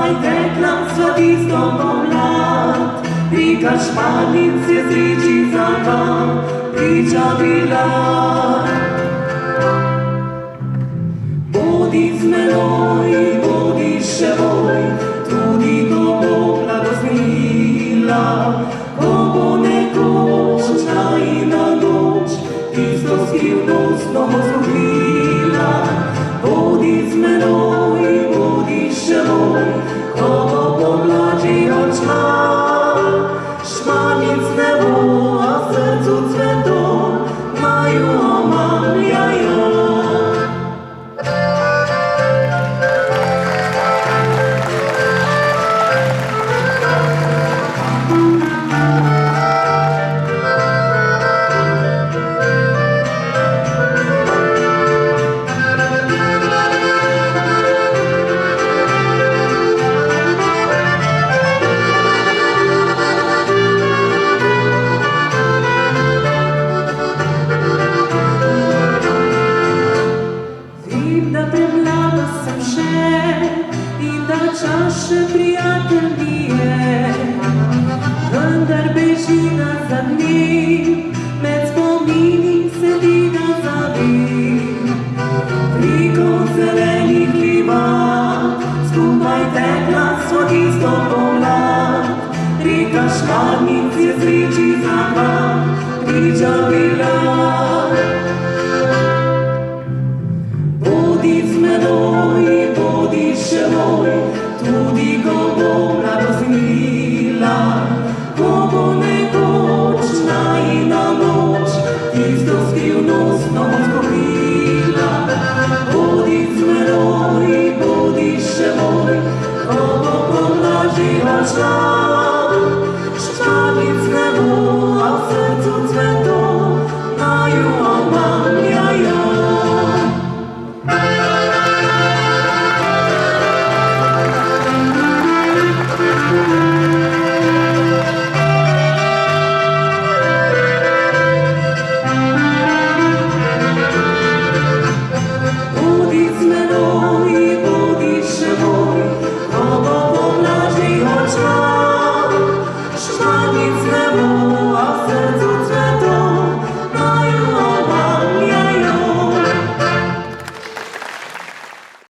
Skupaj tekla svatista pomlad, rika Šmarnic je sreči za dan priča bila. Bodi z menoj, bodi še moj, tudi ko bo blagosnila, ko bo nekoč najina noč, tisto skrivnostno bo zgubila. Bodi z menoj, bodi še moj, ko bo pomlad že odšla. Šmarnic ne bo, a v srcu cvetov naju omamljajo. Da premlada sem še in da čas še prijatelj mi je, vendar beži nazad dni, med spomini sedi ga zavim. Preko zelenih livad skupaj tekla svatisto pomlad, reka Šmarnic je sreči za dan priča bila. Bodi z menoj, bodi še moj, tudi ko bo blagosnila, ko bo nekoč najina noč, tisto skrivnostno bo zgubila. Bodi z menoj, bodi še moj, ko bo pomlad že odšla. Šmarnic ne bo, a v srcu cvetov naju omamljajo. Bodi z menoj, bodi še moj, ko bo pomlad že odšla. Šmarnic ne bo,